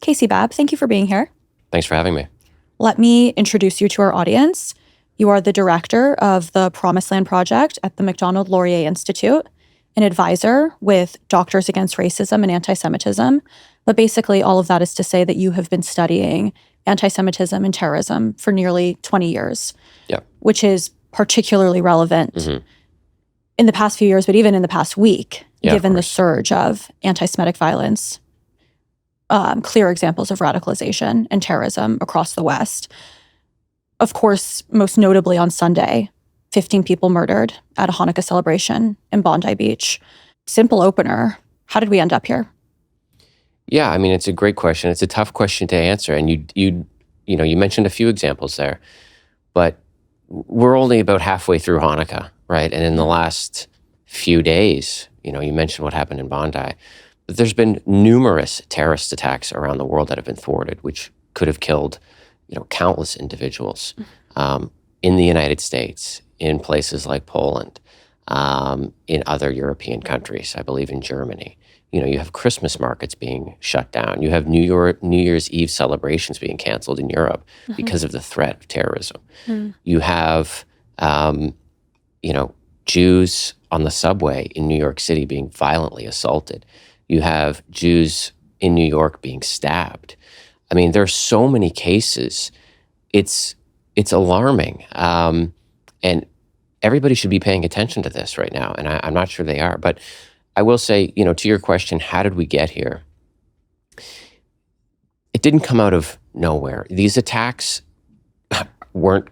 Casey Babb, thank you for being here. Thanks for having me. Let me introduce you to our audience. You are the director of the Promised Land Project at the Macdonald-Laurier Institute, an advisor with Doctors Against Racism and Antisemitism. But basically, all of that is to say that you have been studying anti-Semitism and terrorism for nearly 20 years, which is particularly relevant in the past few years, but even in the past week, given the surge of anti-Semitic violence, clear examples of radicalization and terrorism across the West. Of course, most notably on Sunday, 15 people murdered at a Hanukkah celebration in Bondi Beach. Simple opener. How did we end up here? Yeah, I mean, it's a great question. It's a tough question to answer. And you mentioned a few examples there, but we're only about halfway through Hanukkah, right? And in the last few days, you mentioned what happened in Bondi, but there's been numerous terrorist attacks around the world that have been thwarted, which could have killed, countless individuals in the United States, in places like Poland, in other European countries, I believe in Germany. You have Christmas markets being shut down. You have New Year's Eve celebrations being canceled in Europe because of the threat of terrorism. You have, Jews on the subway in New York City being violently assaulted. You have Jews in New York being stabbed. I mean, there are so many cases. It's alarming. And everybody should be paying attention to this right now. And I'm not sure they are. But I will say, to your question, how did we get here? It didn't come out of nowhere. These attacks weren't,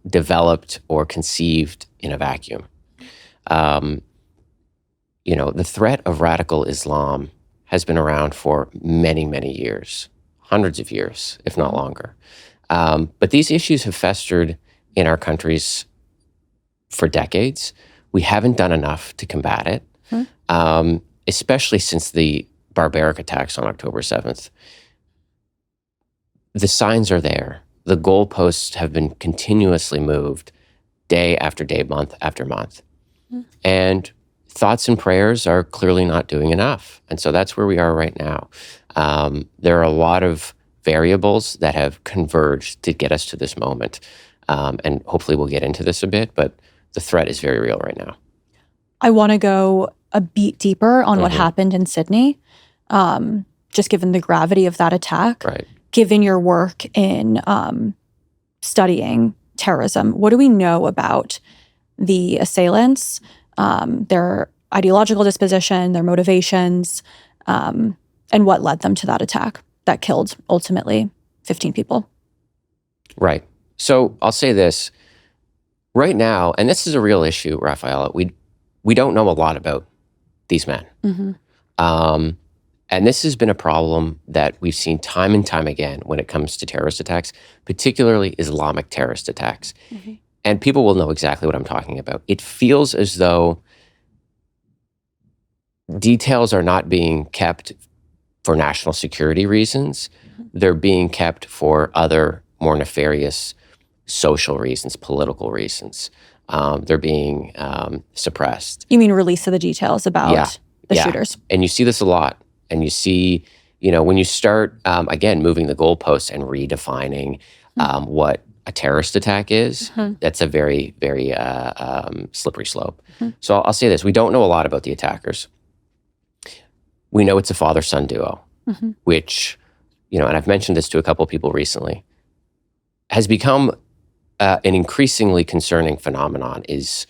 developed or conceived in a vacuum. The threat of radical Islam has been around for many, many years, hundreds of years, if not longer. But these issues have festered in our countries for decades. We haven't done enough to combat it. Especially since the barbaric attacks on October 7th. The signs are there. The goalposts have been continuously moved day after day, month after month. And thoughts and prayers are clearly not doing enough. And so that's where we are right now. There are a lot of variables that have converged to get us to this moment. And hopefully we'll get into this a bit, but the threat is very real right now. I want to go a beat deeper on what happened in Sydney, just given the gravity of that attack, given your work in studying terrorism. What do we know about the assailants, their ideological disposition, their motivations, and what led them to that attack that killed, ultimately, 15 people? Right. So I'll say this. Right now, and this is a real issue, Rafaela, we don't know a lot about these men. And this has been a problem that we've seen time and time again when it comes to terrorist attacks, particularly Islamic terrorist attacks. And people will know exactly what I'm talking about. It feels as though details are not being kept for national security reasons. They're being kept for other more nefarious social reasons, political reasons. They're being suppressed. You mean release of the details about the shooters? And you see this a lot. And you see, when you start, again, moving the goalposts and redefining what a terrorist attack is, that's a very, very slippery slope. So I'll say this. We don't know a lot about the attackers. We know it's a father-son duo, which, and I've mentioned this to a couple of people recently, has become an increasingly concerning phenomenon is,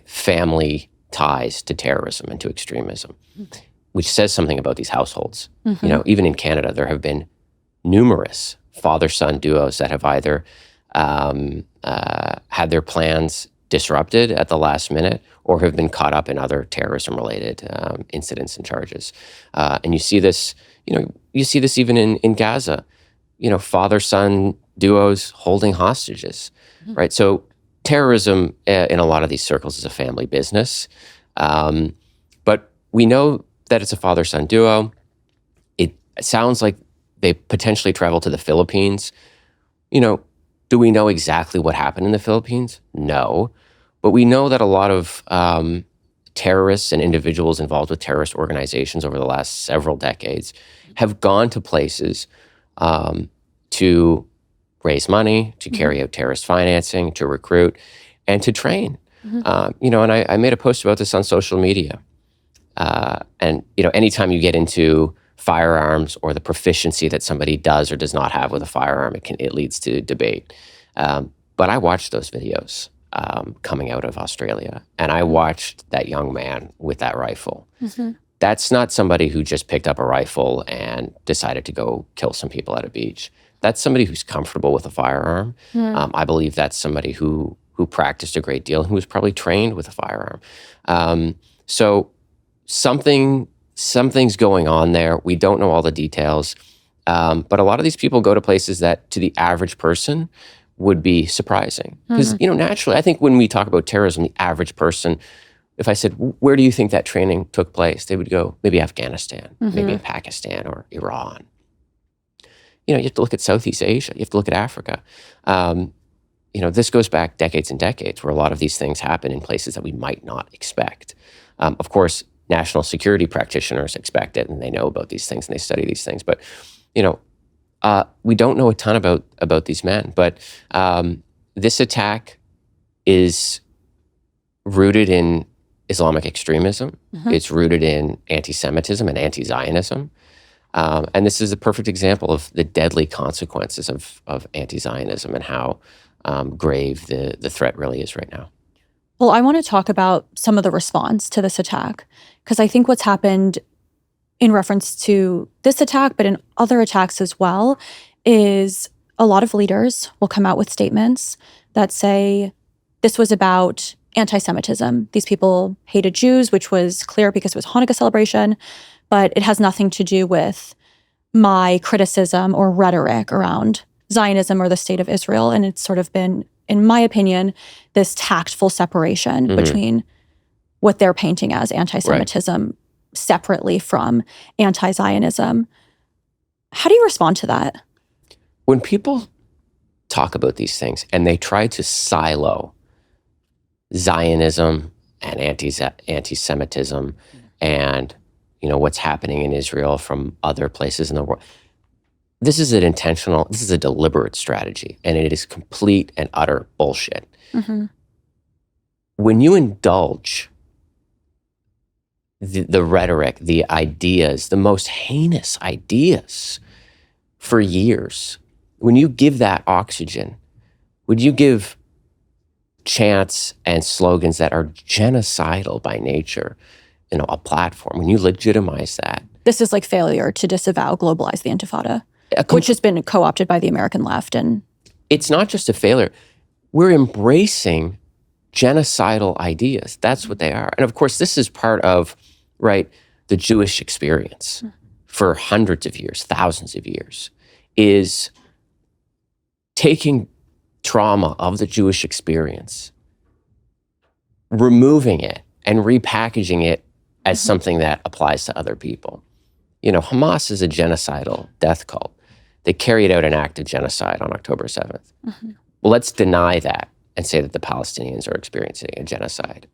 family ties to terrorism and to extremism, which says something about these households. Even in Canada, there have been numerous father-son duos that have either had their plans disrupted at the last minute or have been caught up in other terrorism-related incidents and charges. And you see this, even in Gaza, father-son duos holding hostages, right? So terrorism in a lot of these circles is a family business. But we know that it's a father-son duo. It sounds like they potentially traveled to the Philippines. Do we know exactly what happened in the Philippines? No. But we know that a lot of terrorists and individuals involved with terrorist organizations over the last several decades, have gone to places to raise money, to carry out terrorist financing, to recruit, and to train. And I made a post about this on social media. And anytime you get into firearms or the proficiency that somebody does or does not have with a firearm, it leads to debate. But I watched those videos coming out of Australia, and I watched that young man with that rifle. That's not somebody who just picked up a rifle and decided to go kill some people at a beach. That's somebody who's comfortable with a firearm. I believe that's somebody who practiced a great deal and who was probably trained with a firearm. So something's going on there. We don't know all the details. But a lot of these people go to places that to the average person would be surprising. Because, naturally, I think when we talk about terrorism, the average person, if I said, where do you think that training took place? They would go, maybe Afghanistan, maybe in Pakistan or Iran. You have to look at Southeast Asia. You have to look at Africa. This goes back decades and decades where a lot of these things happen in places that we might not expect. Of course, national security practitioners expect it, and they know about these things and they study these things. But, we don't know a ton about these men. But this attack is rooted in Islamic extremism. It's rooted in anti-Semitism and anti-Zionism. And this is a perfect example of the deadly consequences of anti-Zionism and how grave the threat really is right now. Well, I want to talk about some of the response to this attack, because I think what's happened in reference to this attack, but in other attacks as well, is a lot of leaders will come out with statements that say this was about anti-Semitism. These people hated Jews, which was clear because it was Hanukkah celebration, but it has nothing to do with my criticism or rhetoric around Zionism or the state of Israel. And it's sort of been, in my opinion, this tactful separation between what they're painting as anti-Semitism separately from anti-Zionism. How do you respond to that? When people talk about these things and they try to silo Zionism and anti-Semitism and what's happening in Israel from other places in the world, this is a deliberate strategy, and it is complete and utter bullshit. When you indulge the rhetoric, the ideas, the most heinous ideas for years, when you give that oxygen, when you give chants and slogans that are genocidal by nature, a platform, when you legitimize that. This is like failure to disavow, globalize the Intifada, which has been co-opted by the American left. And it's not just a failure. We're embracing genocidal ideas. That's what they are. And of course, this is part of, the Jewish experience for hundreds of years, thousands of years, is taking trauma of the Jewish experience, removing it, and repackaging it as something that applies to other people. Hamas is a genocidal death cult. They carried out an act of genocide on October 7th. Well, let's deny that and say that the Palestinians are experiencing a genocide.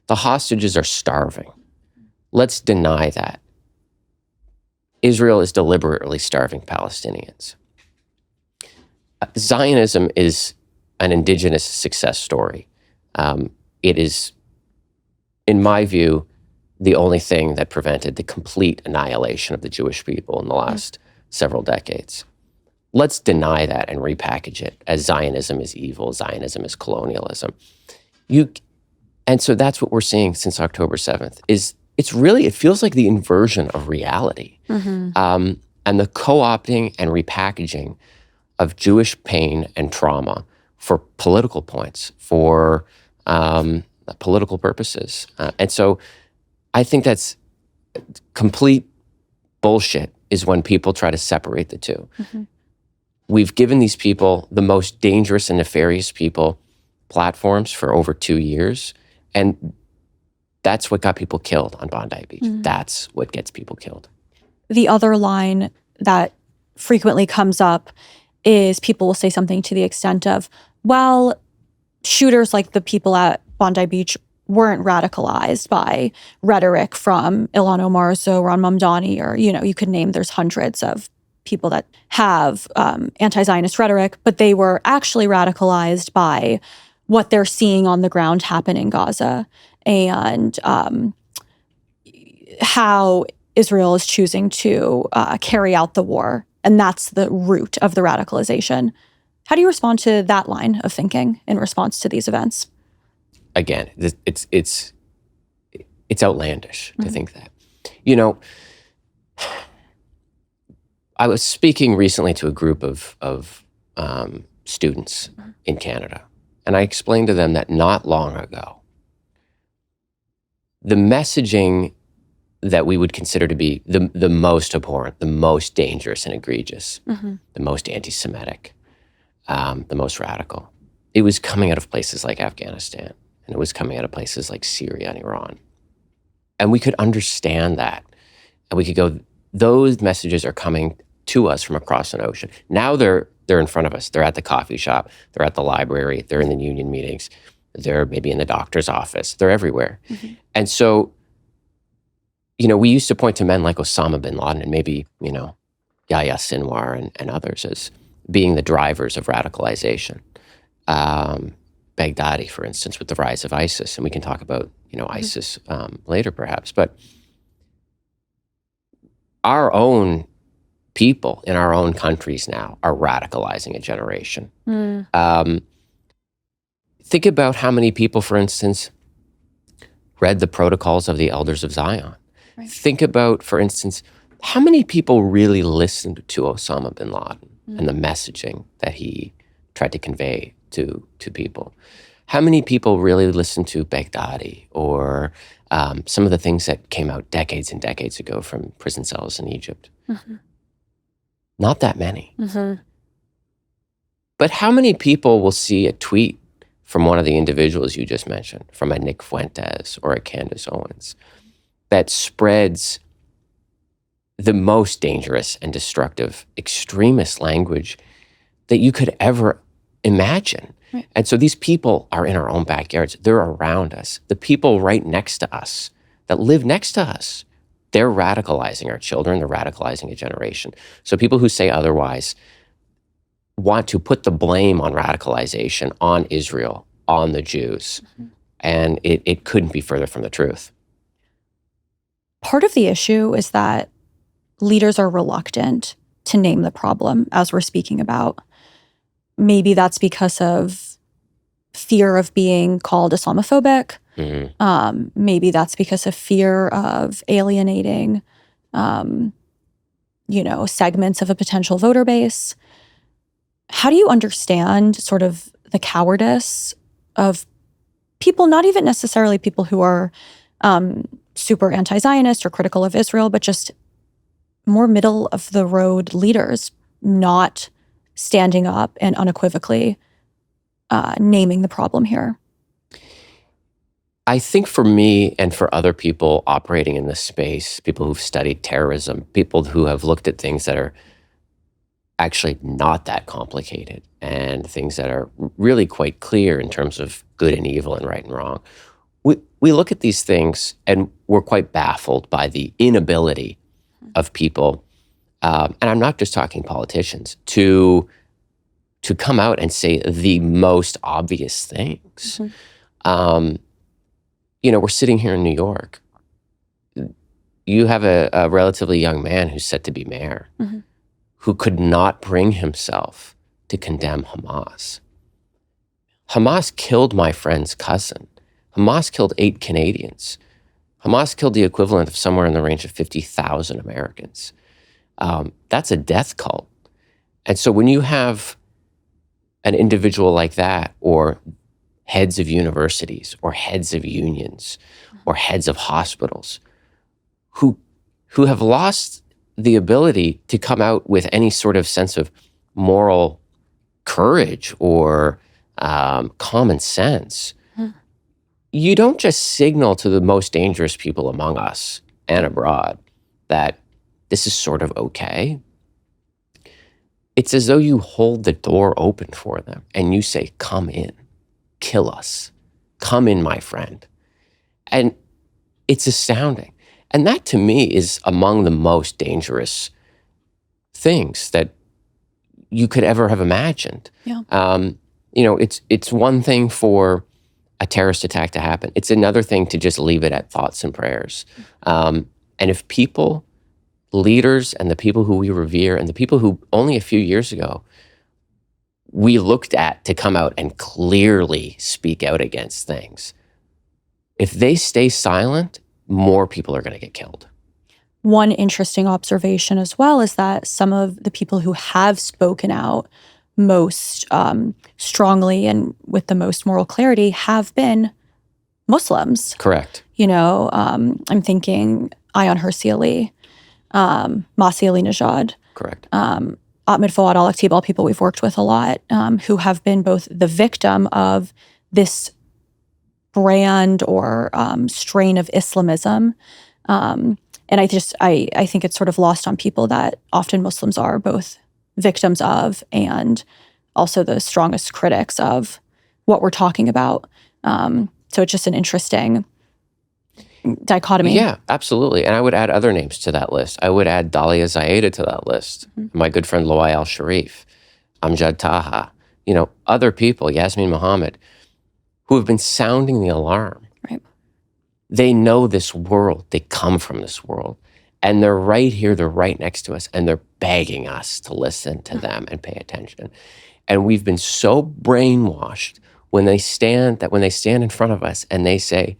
The hostages are starving. Let's deny that. Israel is deliberately starving Palestinians. Zionism is an indigenous success story. It is, in my view, the only thing that prevented the complete annihilation of the Jewish people in the last several decades. Let's deny that and repackage it as Zionism is evil, Zionism is colonialism. And so that's what we're seeing since October 7th, it feels like the inversion of reality. And the co-opting and repackaging of Jewish pain and trauma for political points, for political purposes. And so I think that's complete bullshit is when people try to separate the two. We've given these people, the most dangerous and nefarious people, platforms for over 2 years. And that's what got people killed on Bondi Beach. That's what gets people killed. The other line that frequently comes up is people will say something to the extent of, well, shooters like the people at Bondi Beach weren't radicalized by rhetoric from Ilhan Omar, Zohran Mamdani, or, you could name, there's hundreds of people that have anti-Zionist rhetoric, but they were actually radicalized by what they're seeing on the ground happen in Gaza and how Israel is choosing to carry out the war. And that's the root of the radicalization. How do you respond to that line of thinking in response to these events? Again, it's outlandish to think that. I was speaking recently to a group of students in Canada, and I explained to them that not long ago, the messaging that we would consider to be the most abhorrent, the most dangerous and egregious, the most anti-Semitic, the most radical, it was coming out of places like Afghanistan, and it was coming out of places like Syria and Iran. And we could understand that. And we could go, those messages are coming to us from across an ocean. Now they're in front of us. They're at the coffee shop. They're at the library. They're in the union meetings. They're maybe in the doctor's office. They're everywhere. And so, we used to point to men like Osama bin Laden and maybe, Yahya Sinwar and others as being the drivers of radicalization. Baghdadi, for instance, with the rise of ISIS. And we can talk about, ISIS later perhaps. But our own people in our own countries now are radicalizing a generation. Think about how many people, for instance, read the Protocols of the Elders of Zion. Right. Think about, for instance, how many people really listened to Osama bin Laden and the messaging that he tried to convey to people. How many people really listened to Baghdadi or some of the things that came out decades and decades ago from prison cells in Egypt? Not that many. But how many people will see a tweet from one of the individuals you just mentioned, from a Nick Fuentes or a Candace Owens, that spreads the most dangerous and destructive extremist language that you could ever imagine? Right. And so these people are in our own backyards. They're around us. The people right next to us, that live next to us, they're radicalizing our children. They're radicalizing a generation. So people who say otherwise want to put the blame on radicalization on Israel, on the Jews. And it couldn't be further from the truth. Part of the issue is that leaders are reluctant to name the problem, as we're speaking about. Maybe that's because of fear of being called Islamophobic. Maybe that's because of fear of alienating, segments of a potential voter base. How do you understand sort of the cowardice of people, not even necessarily people who are super anti-Zionist or critical of Israel, but just more middle-of-the-road leaders not standing up and unequivocally naming the problem here? I think for me and for other people operating in this space, people who've studied terrorism, people who have looked at things that are actually not that complicated and things that are really quite clear in terms of good and evil and right and wrong, we look at these things and we're quite baffled by the inability of people, and I'm not just talking politicians, to come out and say the most obvious things. We're sitting here in New York. You have a relatively young man who's set to be mayor, who could not bring himself to condemn Hamas. Hamas killed my friend's cousin. Hamas killed 8 Canadians. Hamas killed the equivalent of somewhere in the range of 50,000 Americans. That's a death cult. And so when you have an individual like that, or heads of universities, or heads of unions, or heads of hospitals, who have lost the ability to come out with any sort of sense of moral courage or common sense, you don't just signal to the most dangerous people among us and abroad that this is sort of okay. It's as though you hold the door open for them and you say, come in, kill us, come in, my friend. And it's astounding. And that to me is among the most dangerous things that you could ever have imagined. Yeah. It's one thing for a terrorist attack to happen. It's another thing to just leave it at thoughts and prayers. And if people, leaders and the people who we revere and the people who only a few years ago we looked at to come out and clearly speak out against things, if they stay silent, more people are going to get killed. One interesting observation as well is that some of the people who have spoken out most strongly and with the most moral clarity have been Muslims. Correct. I'm thinking Ayan Hirsi Ali, Masih Alinejad, Correct. Ahmed Fouad Al-Aktib, all people we've worked with a lot, who have been both the victim of this brand or strain of Islamism. And I think it's sort of lost on people that often Muslims are both victims of and also the strongest critics of what we're talking about. So it's just an interesting dichotomy. Yeah, absolutely. And I would add other names to that list. I would add Dalia Zayeda to that list. Mm-hmm. My good friend Loai Al-Sharif, Amjad Taha, other people, Yasmin Mohammed, who have been sounding the alarm. Right. They know this world. They come from this world. And they're right here. They're right next to us. And they're begging us to listen to them and pay attention. And we've been so brainwashed when they stand in front of us and they say,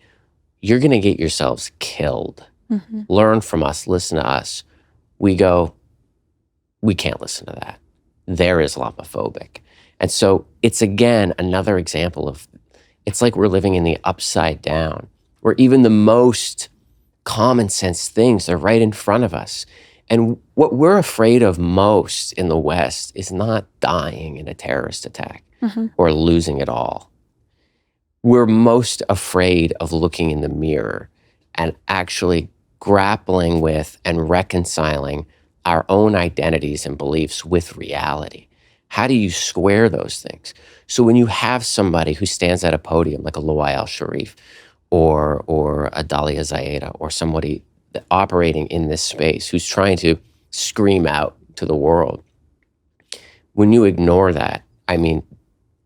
you're going to get yourselves killed. Mm-hmm. Learn from us. Listen to us. We go, we can't listen to that. They're Islamophobic. And so it's, again, another example of, it's like we're living in the upside down, where even the most common sense things are right in front of us. And what we're afraid of most in the West is not dying in a terrorist attack mm-hmm. or losing it all. We're most afraid of looking in the mirror and actually grappling with and reconciling our own identities and beliefs with reality. How do you square those things? So when you have somebody who stands at a podium like a Loai Al-Sharif or a Dalia Zayeda or somebody operating in this space who's trying to scream out to the world, when you ignore that,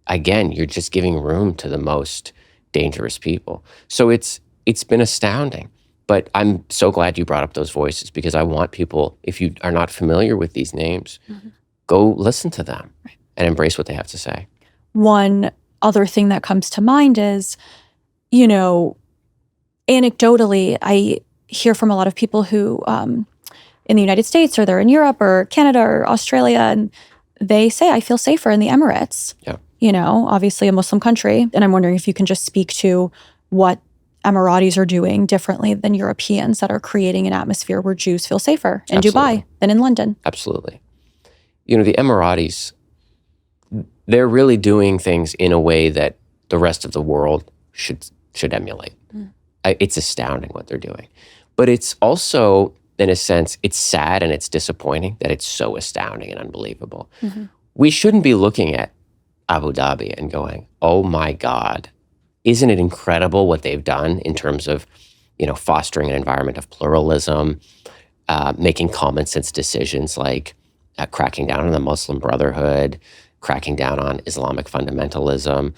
again, you're just giving room to the most dangerous people. So it's been astounding. But I'm so glad you brought up those voices, because I want people, if you are not familiar with these names, mm-hmm. go listen to them and embrace what they have to say. One other thing that comes to mind is, anecdotally, I hear from a lot of people who in the United States, or they're in Europe or Canada or Australia, and they say, I feel safer in the Emirates. Yeah. Obviously a Muslim country. And I'm wondering if you can just speak to what Emiratis are doing differently than Europeans that are creating an atmosphere where Jews feel safer in Dubai than in London. Absolutely. The Emiratis, they're really doing things in a way that the rest of the world should emulate. Mm. It's astounding what they're doing. But it's also, in a sense, it's sad and it's disappointing that it's so astounding and unbelievable. Mm-hmm. We shouldn't be looking at Abu Dhabi and going, oh my God, isn't it incredible what they've done in terms of, fostering an environment of pluralism, making common sense decisions like cracking down on the Muslim Brotherhood, cracking down on Islamic fundamentalism,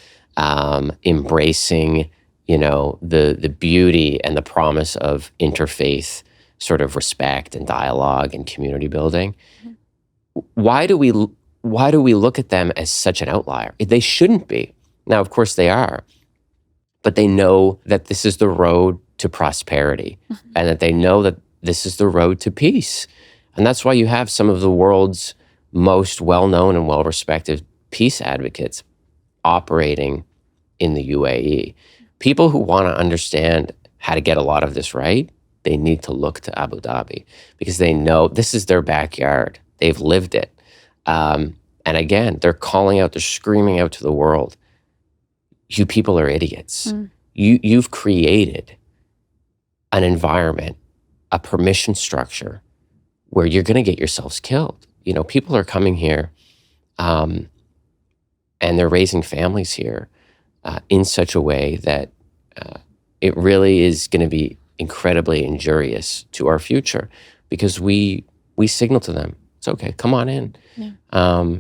embracing, the beauty and the promise of interfaith sort of respect and dialogue and community building. Mm-hmm. Why do we look at them as such an outlier? They shouldn't be. Now, of course they are, but they know that this is the road to prosperity, mm-hmm. and that they know that this is the road to peace. And that's why you have some of the world's most well-known and well-respected peace advocates operating in the UAE. People who want to understand how to get a lot of this right, they need to look to Abu Dhabi, because they know this is their backyard. They've lived it. And again, they're calling out, they're screaming out to the world, you people are idiots. Mm. You've created an environment, a permission structure where you're going to get yourselves killed. People are coming here and they're raising families here in such a way that it really is going to be incredibly injurious to our future, because we signal to them, it's okay, come on in. Yeah.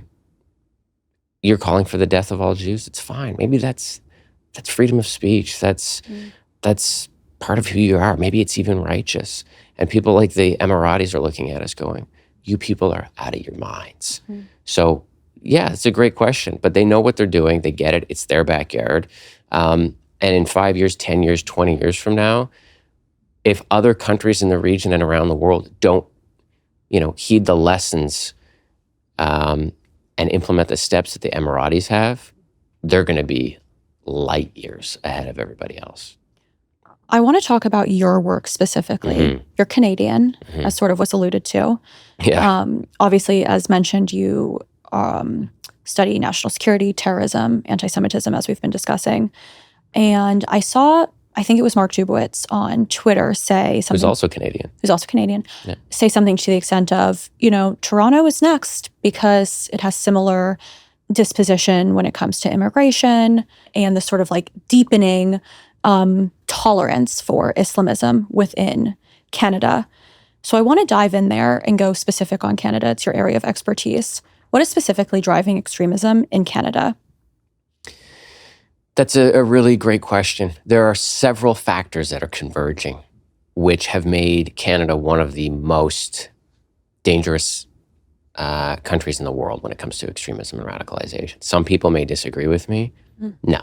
You're calling for the death of all Jews. It's fine. Maybe that's freedom of speech. That's part of who you are. Maybe it's even righteous. And people like the Emiratis are looking at us going, you people are out of your minds. So yeah, it's a great question, but they know what they're doing. They get it. It's their backyard. And in 5 years, 10 years, 20 years from now, if other countries in the region and around the world don't, heed the lessons and implement the steps that the Emiratis have, they're going to be light years ahead of everybody else. I want to talk about your work specifically. You're Canadian, as sort of was alluded to. Yeah. Obviously, as mentioned, you study national security, terrorism, anti-Semitism, as we've been discussing. And I think it was Mark Jubowitz on Twitter say something. Who's also Canadian. Yeah. Say something to the extent of, Toronto is next because it has similar disposition when it comes to immigration and the sort of like deepening tolerance for Islamism within Canada. So I want to dive in there and go specific on Canada. It's your area of expertise. What is specifically driving extremism in Canada? That's a really great question. There are several factors that are converging, which have made Canada one of the most dangerous countries in the world when it comes to extremism and radicalization. Some people may disagree with me. No,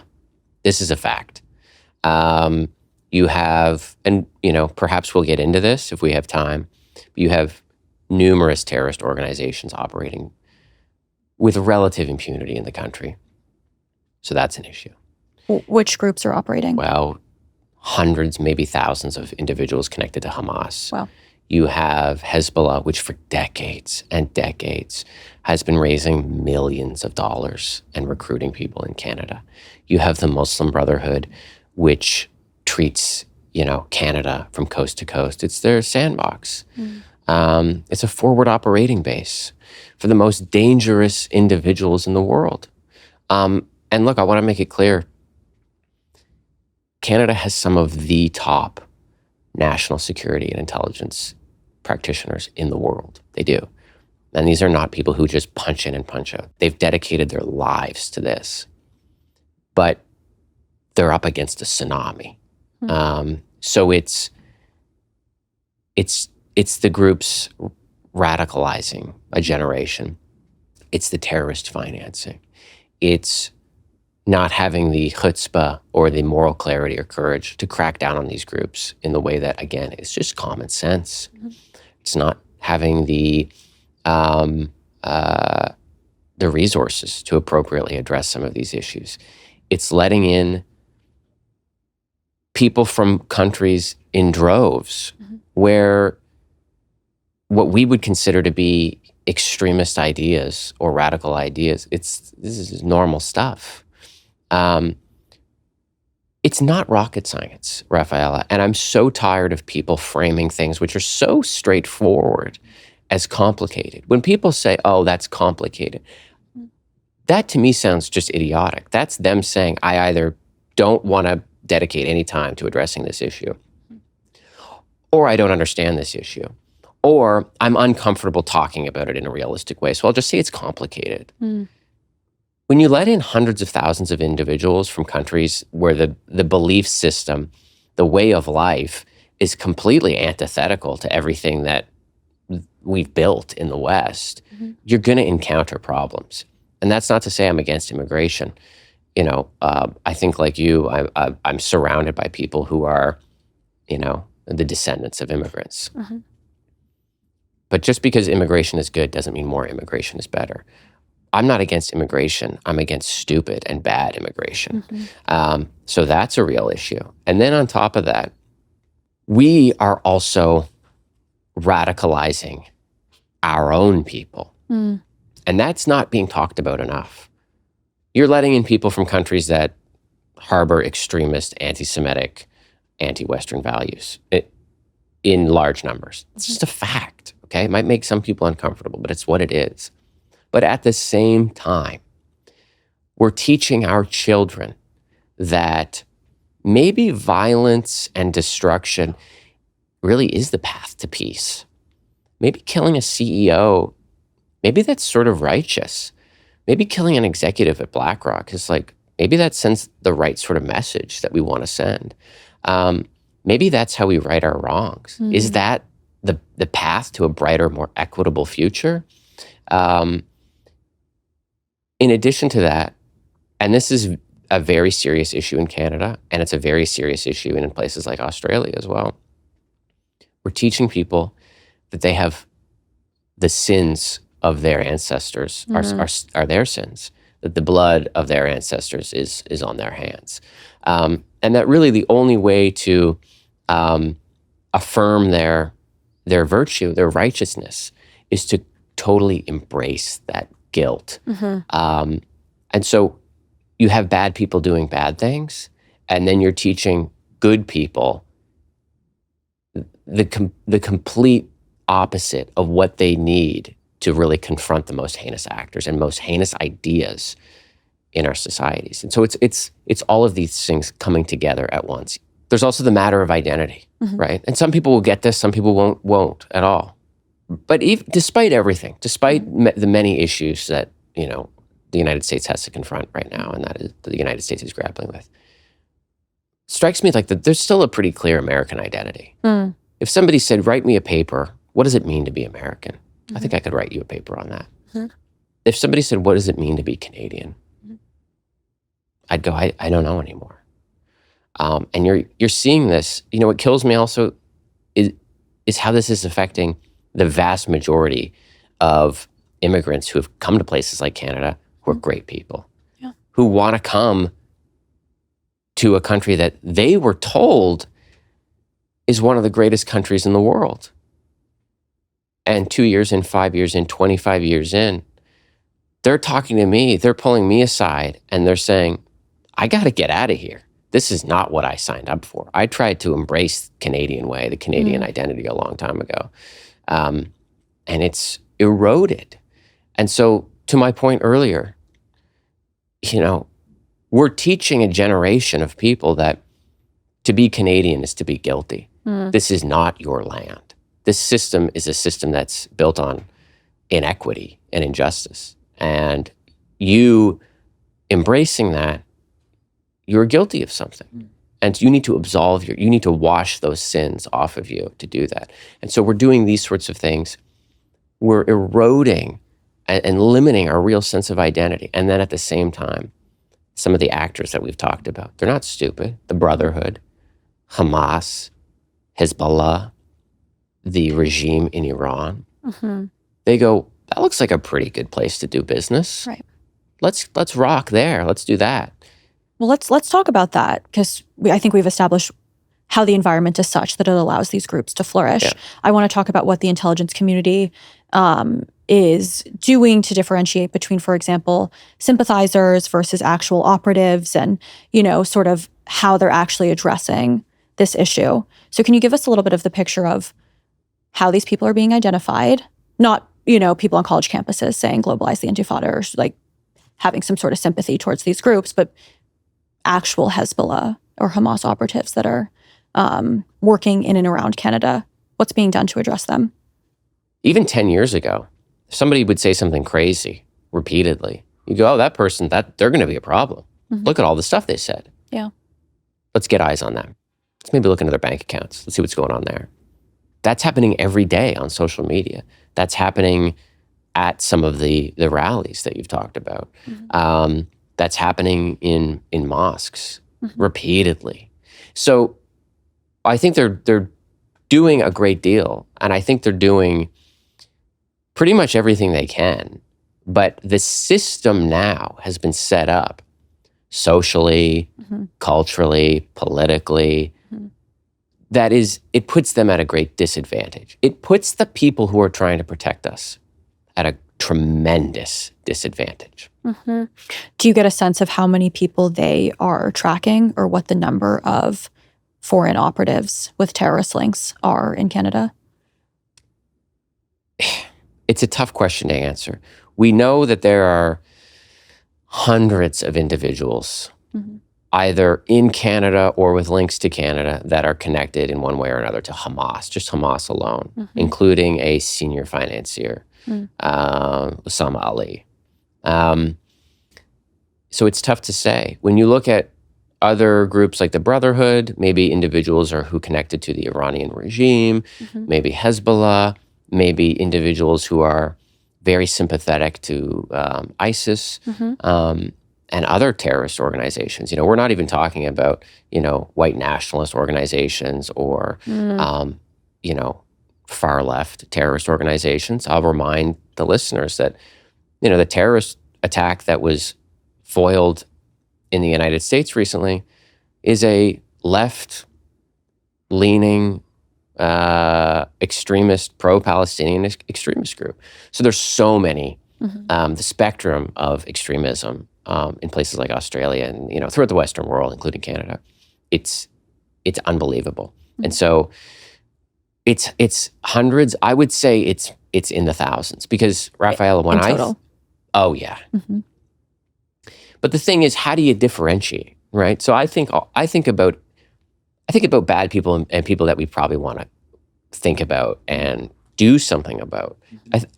this is a fact. You have, and perhaps we'll get into this if we have time, but you have numerous terrorist organizations operating with relative impunity in the country. So that's an issue. Which groups are operating? Well, hundreds, maybe thousands of individuals connected to Hamas. Wow. You have Hezbollah, which for decades and decades has been raising millions of dollars and recruiting people in Canada. You have the Muslim Brotherhood, which treats, Canada from coast to coast. It's their sandbox. It's a forward operating base for the most dangerous individuals in the world. And look, I want to make it clear, Canada has some of the top national security and intelligence practitioners in the world. They do. And these are not people who just punch in and punch out. They've dedicated their lives to this. But they're up against a tsunami. So it's the groups radicalizing a generation. It's the terrorist financing. It's not having the chutzpah or the moral clarity or courage to crack down on these groups in the way that, again, is just common sense. It's not having the resources to appropriately address some of these issues. It's letting in people from countries in droves where what we would consider to be extremist ideas or radical ideas, this is normal stuff. It's not rocket science, Rafaela. And I'm so tired of people framing things which are so straightforward as complicated. When people say, oh, that's complicated, that to me sounds just idiotic. That's them saying, I either don't want to dedicate any time to addressing this issue, or I don't understand this issue, or I'm uncomfortable talking about it in a realistic way. So I'll just say it's complicated. When you let in hundreds of thousands of individuals from countries where the belief system, the way of life is completely antithetical to everything that we've built in the West, you're going to encounter problems. And that's not to say I'm against immigration. I think like you, I'm surrounded by people who are, the descendants of immigrants. But just because immigration is good doesn't mean more immigration is better. I'm not against immigration. I'm against stupid and bad immigration. So that's a real issue. And then on top of that, we are also radicalizing our own people. And that's not being talked about enough. You're letting in people from countries that harbor extremist, anti-Semitic, anti-Western values in large numbers. It's just a fact, okay? It might make some people uncomfortable, but it's what it is. But at the same time, we're teaching our children that maybe violence and destruction really is the path to peace. Maybe killing a CEO, maybe that's sort of righteous. Maybe killing an executive at BlackRock is like, maybe that sends the right sort of message that we want to send. Maybe that's how we right our wrongs. Is that the path to a brighter, more equitable future? In addition to that, and this is a very serious issue in Canada, and it's a very serious issue in places like Australia as well, we're teaching people that they have the sins of their ancestors are their sins, that the blood of their ancestors is on their hands. And that really the only way to affirm their virtue, their righteousness, is to totally embrace that guilt. And so you have bad people doing bad things, and then you're teaching good people the complete opposite of what they need to really confront the most heinous actors and most heinous ideas in our societies. And so it's all of these things coming together at once. There's also the matter of identity, right? And some people will get this, some people won't at all. But despite everything, despite the many issues that, the United States has to confront right now, and that is the United States is grappling with, strikes me like there's still a pretty clear American identity. If somebody said, write me a paper, what does it mean to be American? I think I could write you a paper on that. If somebody said, what does it mean to be Canadian? I'd go, I don't know anymore. And you're seeing this. What kills me also is how this is affecting the vast majority of immigrants who have come to places like Canada, who are great people, who want to come to a country that they were told is one of the greatest countries in the world. And 2 years in, 5 years in, 25 years in, they're talking to me, they're pulling me aside, and they're saying, I got to get out of here. This is not what I signed up for. I tried to embrace Canadian way, the Canadian identity a long time ago. And it's eroded. And so, to my point earlier, we're teaching a generation of people that to be Canadian is to be guilty. This is not your land. This system is a system that's built on inequity and injustice. And you embracing that, you're guilty of something. And you need to you need to wash those sins off of you to do that. And so we're doing these sorts of things. We're eroding and limiting our real sense of identity. And then at the same time, some of the actors that we've talked about, they're not stupid. The Brotherhood, Hamas, Hezbollah, the regime in Iran, they go, that looks like a pretty good place to do business. Right. Let's rock there. Let's do that. Well, let's talk about that, because I think we've established how the environment is such that it allows these groups to flourish. Yeah. I want to talk about what the intelligence community is doing to differentiate between, for example, sympathizers versus actual operatives, and sort of how they're actually addressing this issue. So can you give us a little bit of the picture of how these people are being identified? Not, people on college campuses saying globalize the Intifada, or like having some sort of sympathy towards these groups, but actual Hezbollah or Hamas operatives that are working in and around Canada. What's being done to address them? Even 10 years ago, if somebody would say something crazy repeatedly, you go, oh, that person, they're going to be a problem. Look at all the stuff they said. Yeah. Let's get eyes on them. Let's maybe look into their bank accounts. Let's see what's going on there. That's happening every day on social media. That's happening at some of the rallies that you've talked about. That's happening in mosques repeatedly. So I think they're doing a great deal, and I think they're doing pretty much everything they can. But the system now has been set up socially, culturally, politically, that is, it puts them at a great disadvantage. It puts the people who are trying to protect us at a tremendous disadvantage. Do you get a sense of how many people they are tracking, or what the number of foreign operatives with terrorist links are in Canada? It's a tough question to answer. We know that there are hundreds of individuals either in Canada or with links to Canada that are connected in one way or another to Hamas, just Hamas alone, including a senior financier, Osama Ali. So it's tough to say. When you look at other groups like the Brotherhood, maybe individuals are who connected to the Iranian regime, maybe Hezbollah, maybe individuals who are very sympathetic to ISIS, and other terrorist organizations. You know, we're not even talking about, you know, white nationalist organizations or, you know, far left terrorist organizations. I'll remind the listeners that, you know, the terrorist attack that was foiled in the United States recently is a left-leaning extremist, pro-Palestinian extremist group. So there's so many, the spectrum of extremism in places like Australia and, you know, throughout the Western world, including Canada. It's unbelievable. And so it's hundreds. I would say it's in the thousands because, Rafaela, when in total. Oh yeah. But the thing is, how do you differentiate, right? So I think about bad people and people that we probably want to think about and do something about.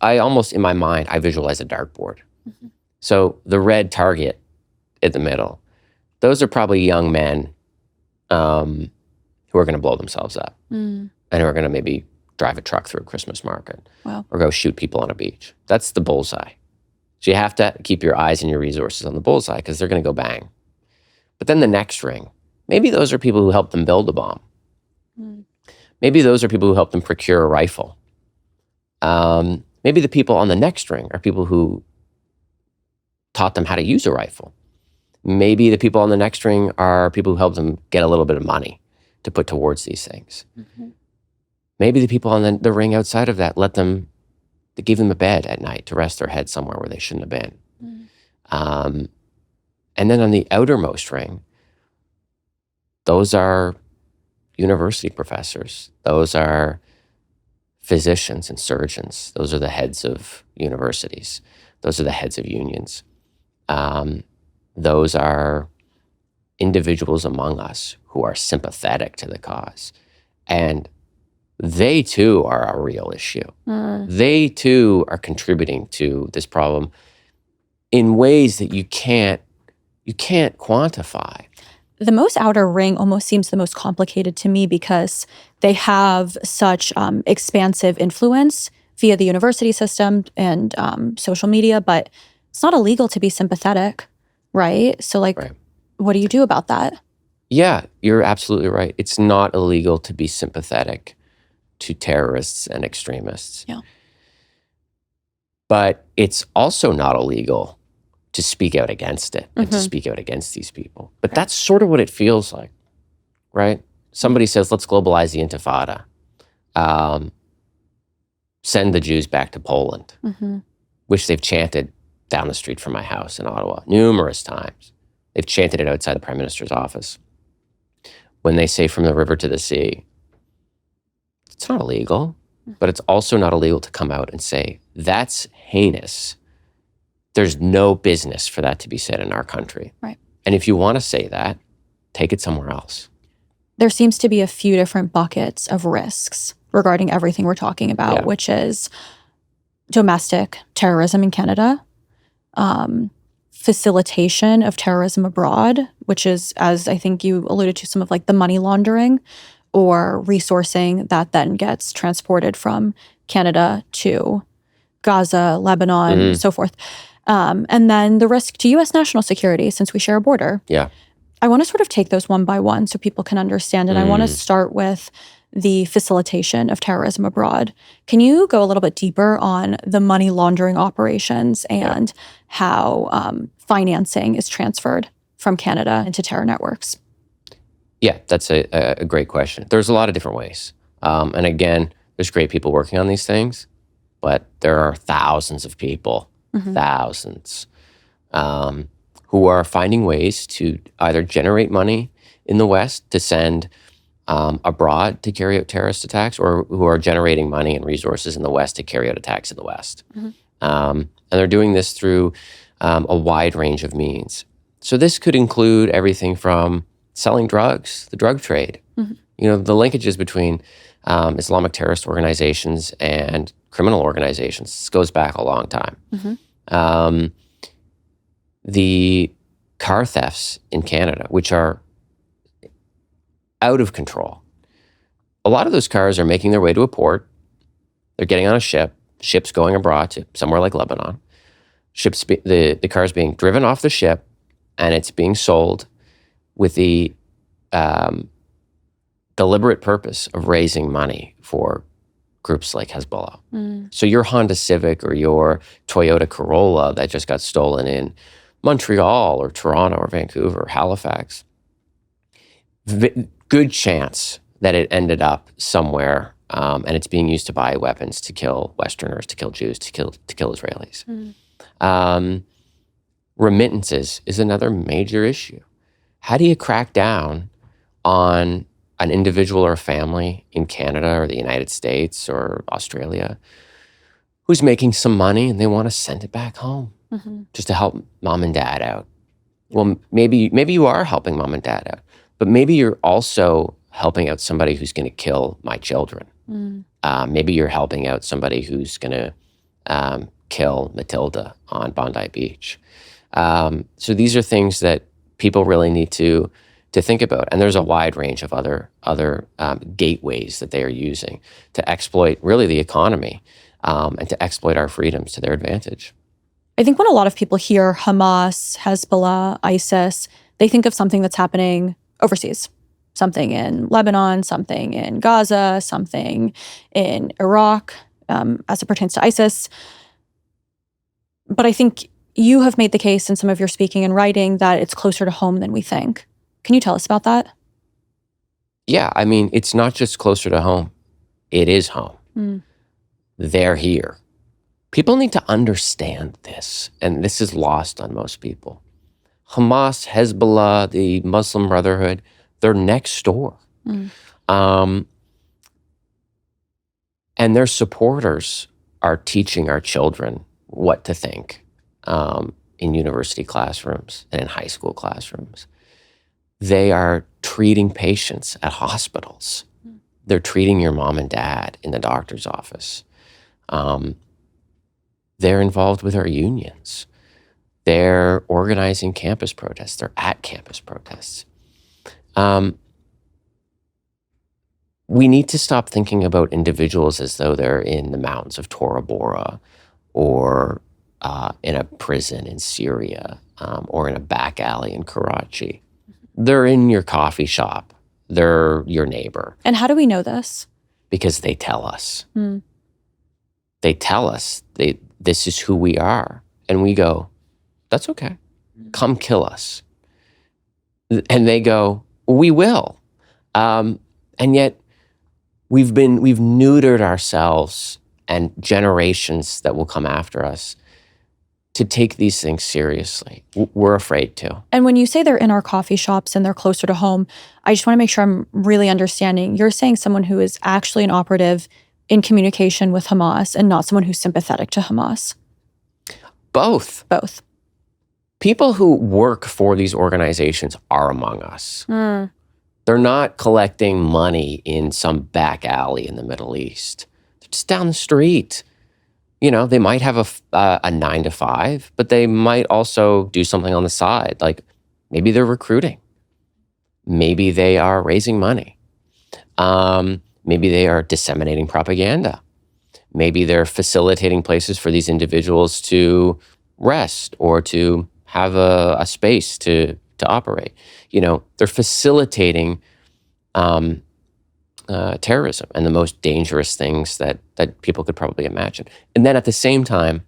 I almost, in my mind, I visualize a dartboard. So the red target in the middle, those are probably young men who are going to blow themselves up and who are going to maybe drive a truck through a Christmas market or go shoot people on a beach. That's the bullseye. So you have to keep your eyes and your resources on the bullseye because they're going to go bang. But then the next ring, maybe those are people who helped them build a bomb. Maybe those are people who helped them procure a rifle. Maybe the people on the next ring are people who taught them how to use a rifle. Maybe the people on the next ring are people who helped them get a little bit of money to put towards these things. Maybe the people on the ring outside of that they gave them a bed at night to rest their head somewhere where they shouldn't have been. And then on the outermost ring, those are university professors. Those are physicians and surgeons. Those are the heads of universities. Those are the heads of unions. Those are individuals among us who are sympathetic to the cause. And they too are a real issue. They too are contributing to this problem in ways that you can't quantify. The most outer ring almost seems the most complicated to me because they have such expansive influence via the university system and social media, but it's not illegal to be sympathetic, right? So what do you do about that? Yeah, you're absolutely right. It's not illegal to be sympathetic to terrorists and extremists. Yeah. But it's also not illegal to speak out against it and to speak out against these people. But that's sort of what it feels like, right? Somebody says, let's globalize the Intifada. Send the Jews back to Poland, which they've chanted down the street from my house in Ottawa numerous times. They've chanted it outside the Prime Minister's office. When they say from the river to the sea, it's not illegal, but it's also not illegal to come out and say, that's heinous. There's no business for that to be said in our country. Right. And if you want to say that, take it somewhere else. There seems to be a few different buckets of risks regarding everything we're talking about, which is domestic terrorism in Canada, facilitation of terrorism abroad, which is, as I think you alluded to, some of like the money laundering or resourcing that then gets transported from Canada to Gaza, Lebanon, so forth. And then the risk to U.S. national security, since we share a border. Yeah. I want to sort of take those one by one so people can understand. And I want to start with the facilitation of terrorism abroad. Can you go a little bit deeper on the money laundering operations and how financing is transferred from Canada into terror networks? Yeah, that's a great question. There's a lot of different ways. And again, there's great people working on these things, but there are thousands of people, thousands, who are finding ways to either generate money in the West to send abroad to carry out terrorist attacks, or who are generating money and resources in the West to carry out attacks in the West. And they're doing this through a wide range of means. So this could include everything from selling drugs, the drug trade, the linkages between Islamic terrorist organizations and criminal organizations. This goes back a long time. The car thefts in Canada, which are out of control. A lot of those cars are making their way to a port. They're getting on a ship. Ships going abroad to somewhere like Lebanon. The car is being driven off the ship, and it's being sold with the deliberate purpose of raising money for groups like Hezbollah. So your Honda Civic or your Toyota Corolla that just got stolen in Montreal or Toronto or Vancouver or Halifax, good chance that it ended up somewhere and it's being used to buy weapons to kill Westerners, to kill Jews, to kill Israelis. Remittances is another major issue. How do you crack down on an individual or a family in Canada or the United States or Australia who's making some money and they want to send it back home just to help mom and dad out? Well, maybe you are helping mom and dad out, but maybe you're also helping out somebody who's going to kill my children. Maybe you're helping out somebody who's going to kill Matilda on Bondi Beach. So these are things that people really need to think about. And there's a wide range of other gateways that they are using to exploit really the economy and to exploit our freedoms to their advantage. I think when a lot of people hear Hamas, Hezbollah, ISIS, they think of something that's happening overseas. Something in Lebanon, something in Gaza, something in Iraq, as it pertains to ISIS. But I think you have made the case in some of your speaking and writing that it's closer to home than we think. Can you tell us about that? Yeah, I mean, it's not just closer to home. It is home. They're here. People need to understand this, and this is lost on most people. Hamas, Hezbollah, the Muslim Brotherhood, they're next door. And their supporters are teaching our children what to think in university classrooms and in high school classrooms. They are treating patients at hospitals. They're treating your mom and dad in the doctor's office. They're involved with our unions. They're organizing campus protests. They're at campus protests. We need to stop thinking about individuals as though they're in the mountains of Tora Bora or in a prison in Syria or in a back alley in Karachi. They're in your coffee shop. They're your neighbor. And how do we know this? Because they tell us. They tell us this is who we are. And we go, that's okay. Come kill us. And they go, we will. And yet we've neutered ourselves and generations that will come after us to take these things seriously. We're afraid to. And when you say they're in our coffee shops and they're closer to home, I just want to make sure I'm really understanding. You're saying someone who is actually an operative in communication with Hamas and not someone who's sympathetic to Hamas? Both. People who work for these organizations are among us. They're not collecting money in some back alley in the Middle East. They're just down the street. They might have a 9 to 5, but they might also do something on the side. Like maybe they're recruiting. Maybe they are raising money. Maybe they are disseminating propaganda. Maybe they're facilitating places for these individuals to rest or to have a space to operate. They're facilitating terrorism and the most dangerous things that people could probably imagine. And then at the same time,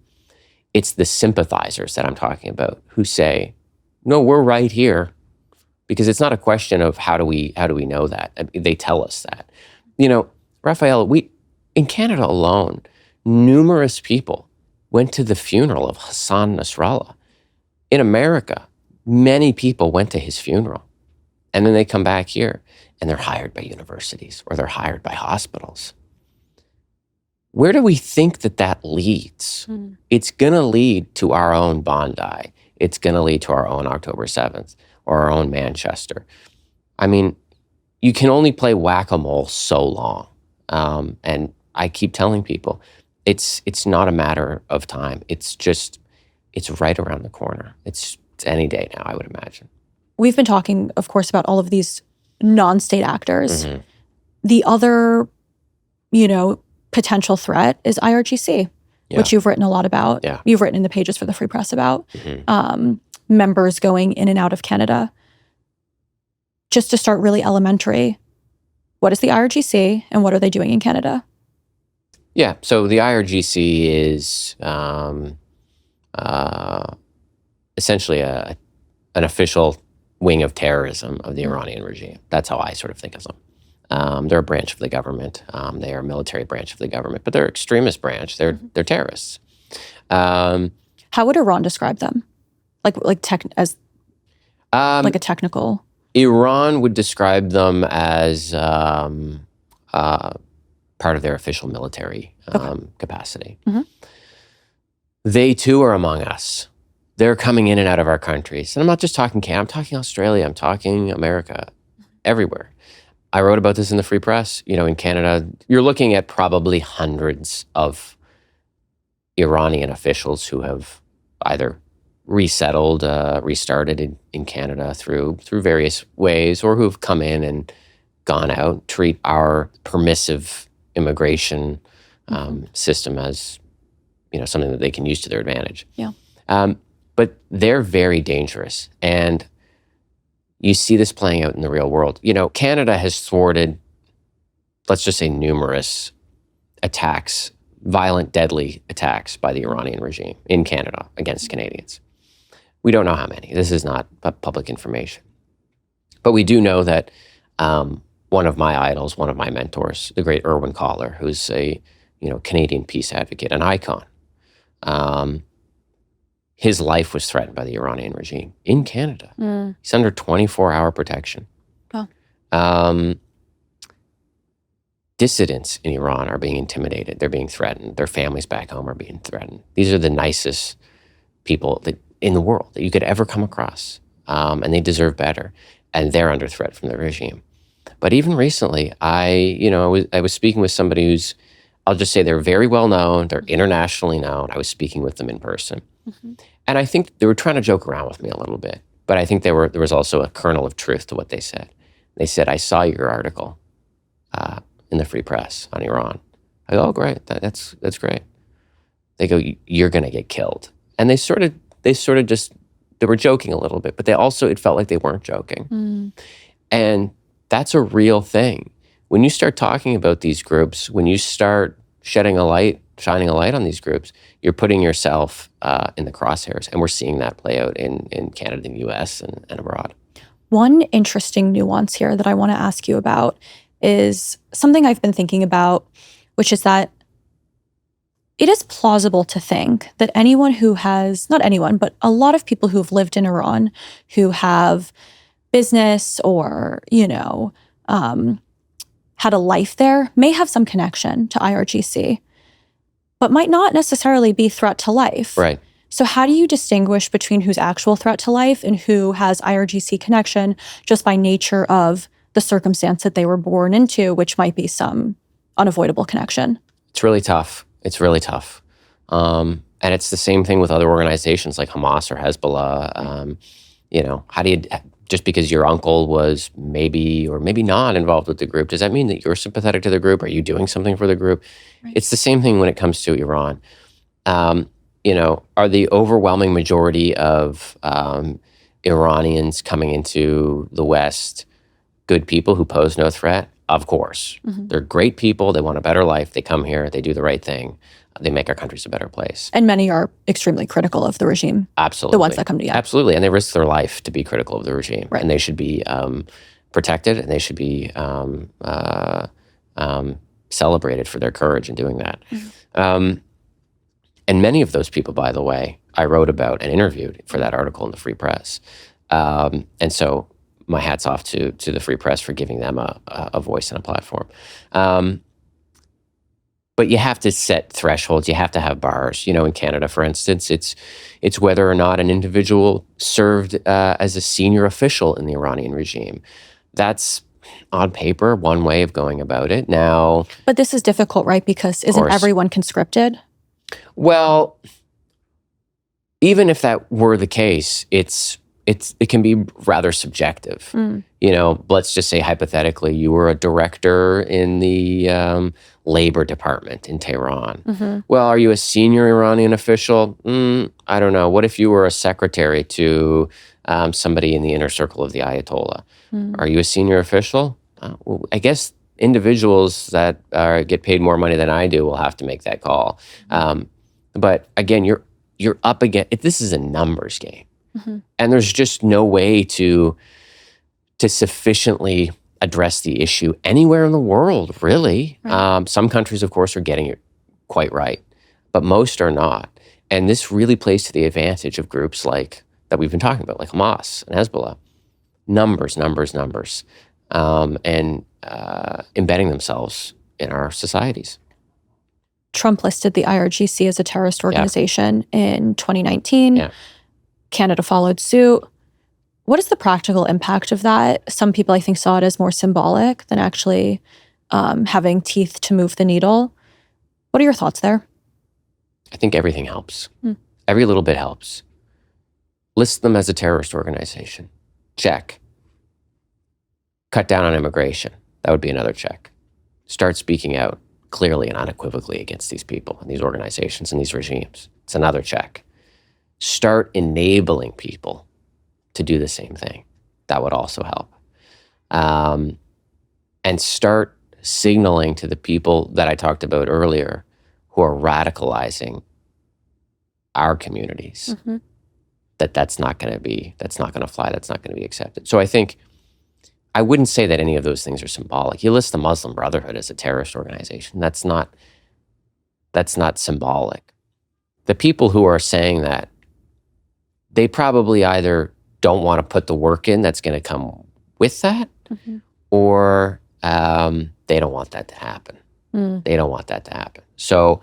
it's the sympathizers that I'm talking about who say, no, we're right here. Because it's not a question of how do we know that? I mean, they tell us that. Raphael, in Canada alone, numerous people went to the funeral of Hassan Nasrallah. In America, many people went to his funeral. And then they come back here and they're hired by universities or they're hired by hospitals. Where do we think that leads? It's going to lead to our own Bondi. it's going to lead to our own October 7th or our own Manchester. I mean, you can only play whack-a-mole so long. And I keep telling people, it's not a matter of time. It's right around the corner. It's any day now, I would imagine. We've been talking, of course, about all of these non-state actors. Mm-hmm. The other, potential threat is IRGC, which you've written a lot about. Yeah. You've written in the pages for the Free Press about Mm-hmm. members going in and out of Canada. Just to start really elementary, what is the IRGC and what are they doing in Canada? Yeah, so the IRGC is essentially an official wing of terrorism of the Iranian regime. That's how I sort of think of them. They're a branch of the government. They are a military branch of the government, but they're an extremist branch. They're terrorists. How would Iran describe them? Like a technical. Iran would describe them as part of their official military capacity. Mm-hmm. They too are among us. They're coming in and out of our countries. And I'm not just talking Canada, I'm talking Australia, I'm talking America, everywhere. I wrote about this in the Free Press. In Canada, you're looking at probably hundreds of Iranian officials who have either resettled, restarted in Canada through various ways, or who've come in and gone out, treat our permissive immigration system as something that they can use to their advantage. Yeah. But they're very dangerous, and you see this playing out in the real world. Canada has thwarted, let's just say, numerous attacks, violent, deadly attacks by the Iranian regime in Canada against Canadians. We don't know how many. This is not public information. But we do know that one of my idols, one of my mentors, the great Erwin Collar, who's a Canadian peace advocate, an icon, his life was threatened by the Iranian regime in Canada. He's under 24-hour protection. Oh. Dissidents in Iran are being intimidated. They're being threatened. Their families back home are being threatened. These are the nicest people in the world that you could ever come across, and they deserve better. And they're under threat from the regime. But even recently, I was speaking with somebody who's, I'll just say, they're very well known. They're internationally known. I was speaking with them in person, and I think they were trying to joke around with me a little bit. But I think there was also a kernel of truth to what they said. They said, "I saw your article in the Free Press on Iran." I go, "Oh, great, that's great." They go, "You're going to get killed," and they sort of just, they were joking a little bit, but it felt like they weren't joking. And that's a real thing. When you start talking about these groups, when you start shining a light on these groups, you're putting yourself in the crosshairs. And we're seeing that play out in Canada, and the US, and abroad. One interesting nuance here that I want to ask you about is something I've been thinking about, which is that it is plausible to think that anyone who has, not anyone, but a lot of people who have lived in Iran, who have business or, had a life there, may have some connection to IRGC, but might not necessarily be threat to life. Right. So how do you distinguish between who's actual threat to life and who has IRGC connection just by nature of the circumstance that they were born into, which might be some unavoidable connection? It's really tough. And it's the same thing with other organizations like Hamas or Hezbollah. How do you, just because your uncle was maybe or maybe not involved with the group, does that mean that you're sympathetic to the group? Are you doing something for the group? Right. It's the same thing when it comes to Iran. Are the overwhelming majority of Iranians coming into the West good people who pose no threat? Of course. They're great people. They want a better life. They come here. They do the right thing. They make our countries a better place. And many are extremely critical of the regime. Absolutely. The ones that come to you. Absolutely. And they risk their life to be critical of the regime. Right. And they should be protected, and they should be celebrated for their courage in doing that. And many of those people, by the way, I wrote about and interviewed for that article in the Free Press. And so my hat's off to the Free Press for giving them a voice and a platform. But But you have to set thresholds. You have to have bars. In Canada, for instance, it's whether or not an individual served as a senior official in the Iranian regime. That's on paper one way of going about it. Now, but this is difficult, right? Because isn't everyone conscripted? Well, even if that were the case, it can be rather subjective. Let's just say hypothetically, you were a director in the labor department in Tehran. Well, are you a senior Iranian official? I don't know. What if you were a secretary to somebody in the inner circle of the Ayatollah? Are you a senior official? Well, I guess individuals that get paid more money than I do will have to make that call. But again, you're up against, this is a numbers game. And there's just no way to sufficiently address the issue anywhere in the world, really. Right. Some countries, of course, are getting it quite right, but most are not. And this really plays to the advantage of groups like that we've been talking about, like Hamas and Hezbollah. Numbers, and embedding themselves in our societies. Trump listed the IRGC as a terrorist organization in 2019. Yeah. Canada followed suit. What is the practical impact of that? Some people, I think, saw it as more symbolic than actually having teeth to move the needle. What are your thoughts there? I think everything helps. Every little bit helps. List them as a terrorist organization. Check. Cut down on immigration. That would be another check. Start speaking out clearly and unequivocally against these people and these organizations and these regimes. It's another check. Start enabling people to do the same thing. That would also help. And start signaling to the people that I talked about earlier who are radicalizing our communities that's not going to fly, that's not going to be accepted. So I think I wouldn't say that any of those things are symbolic. You list the Muslim Brotherhood as a terrorist organization. That's not symbolic. The people who are saying that, they probably either don't want to put the work in that's going to come with that, or they don't want that to happen. They don't want that to happen. So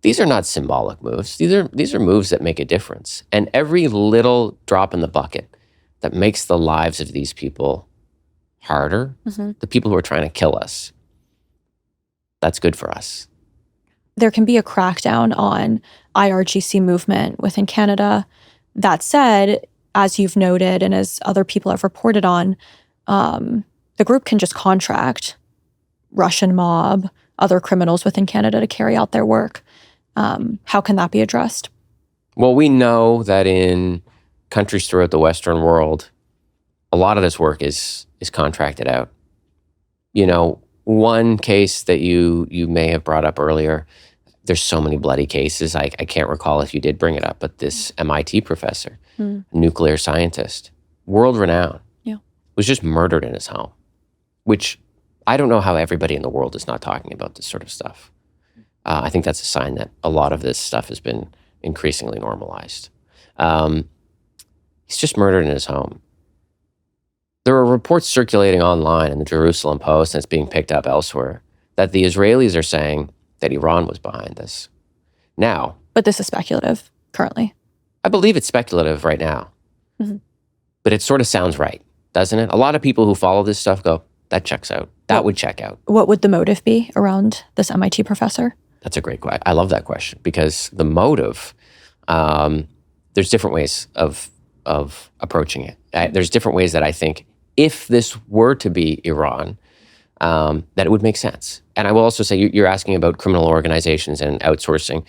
these are not symbolic moves. These are moves that make a difference. And every little drop in the bucket that makes the lives of these people harder, the people who are trying to kill us, that's good for us. There can be a crackdown on IRGC movement within Canada. That said, as you've noted and as other people have reported on, the group can just contract Russian mob, other criminals within Canada to carry out their work. How can that be addressed? Well, we know that in countries throughout the Western world, a lot of this work is contracted out. One case that you may have brought up earlier, there's so many bloody cases. I can't recall if you did bring it up, but this MIT professor, nuclear scientist, world renowned, was just murdered in his home, which I don't know how everybody in the world is not talking about this sort of stuff. I think that's a sign that a lot of this stuff has been increasingly normalized. He's just murdered in his home. There are reports circulating online in the Jerusalem Post, and it's being picked up elsewhere, that the Israelis are saying that Iran was behind this. Now, but this is speculative currently. I believe it's speculative right now. But it sort of sounds right, doesn't it? A lot of people who follow this stuff go, that checks out. That would check out. What would the motive be around this MIT professor? That's a great question. I love that question, because the motive, there's different ways of approaching it. There's different ways that I think, if this were to be Iran, that it would make sense. And I will also say, you're asking about criminal organizations and outsourcing.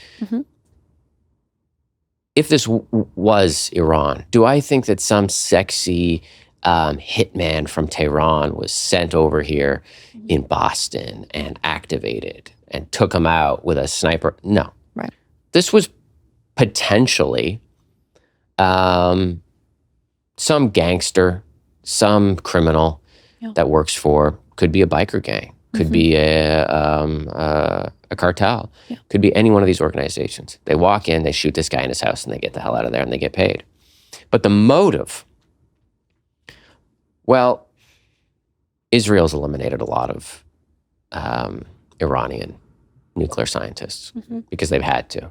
If this was Iran, do I think that some sexy hitman from Tehran was sent over here in Boston and activated and took him out with a sniper? No. Right. This was potentially some gangster, some criminal that works for, could be a biker gang, could be a cartel, could be any one of these organizations. They walk in, they shoot this guy in his house, and they get the hell out of there, and they get paid. But the motive, well, Israel's eliminated a lot of Iranian nuclear scientists because they've had to,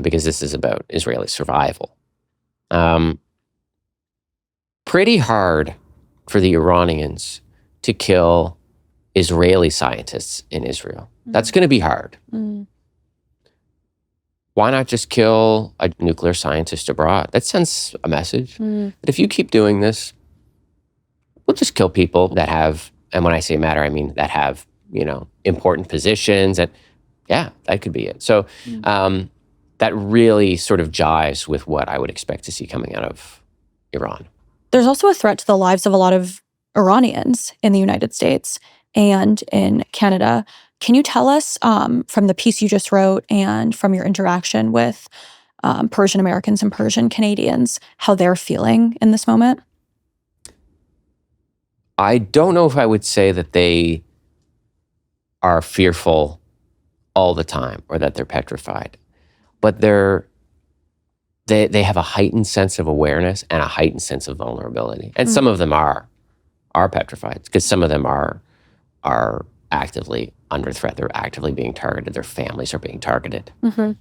because this is about Israeli survival. Pretty hard for the Iranians to kill Israeli scientists in Israel. That's going to be hard. Why not just kill a nuclear scientist abroad? That sends a message that if you keep doing this, we'll just kill people that have, and when I say matter, I mean that have, important positions. And yeah, that could be it. So that really sort of jives with what I would expect to see coming out of Iran. There's also a threat to the lives of a lot of Iranians in the United States and in Canada. Can you tell us from the piece you just wrote and from your interaction with Persian Americans and Persian Canadians how they're feeling in this moment? I don't know if I would say that they are fearful all the time or that they're petrified, but they have a heightened sense of awareness and a heightened sense of vulnerability. And some of them are petrified because some of them are actively under threat. They're actively being targeted. Their families are being targeted. And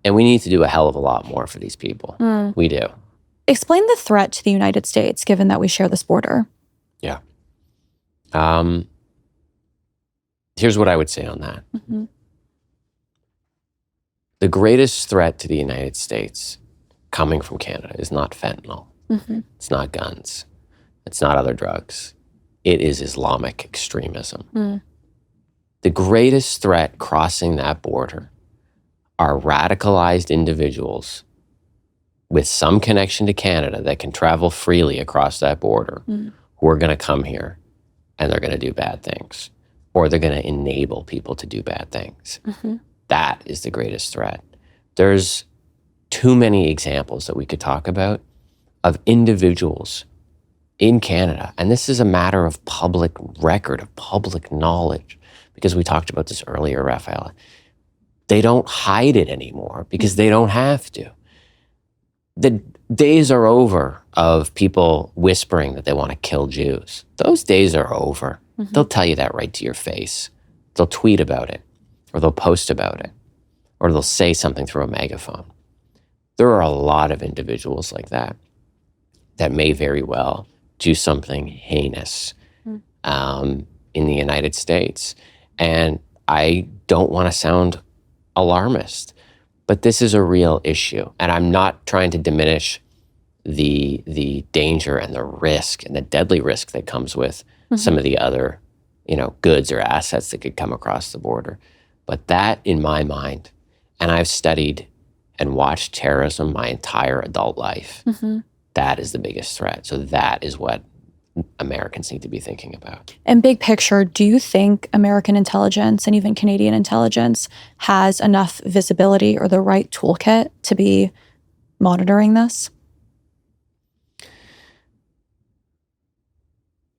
we need to do a hell of a lot more for these people. We do. Explain the threat to the United States, given that we share this border. Yeah. Here's what I would say on that. The greatest threat to the United States coming from Canada is not fentanyl. It's not guns. It's not other drugs. It is Islamic extremism. The greatest threat crossing that border are radicalized individuals with some connection to Canada that can travel freely across that border who are going to come here and they're going to do bad things, or they're going to enable people to do bad things. That is the greatest threat. There's too many examples that we could talk about of individuals in Canada, and this is a matter of public record, of public knowledge, because we talked about this earlier, Rafaela. They don't hide it anymore because they don't have to. The days are over of people whispering that they want to kill Jews. Those days are over. They'll tell you that right to your face. They'll tweet about it, or they'll post about it, or they'll say something through a megaphone. There are a lot of individuals like that that may very well do something heinous in the United States. And I don't want to sound alarmist, but this is a real issue. And I'm not trying to diminish the danger and the risk and the deadly risk that comes with some of the other, goods or assets that could come across the border. But that, in my mind, and I've studied and watched terrorism my entire adult life, that is the biggest threat. So that is what Americans need to be thinking about. And big picture, do you think American intelligence and even Canadian intelligence has enough visibility or the right toolkit to be monitoring this?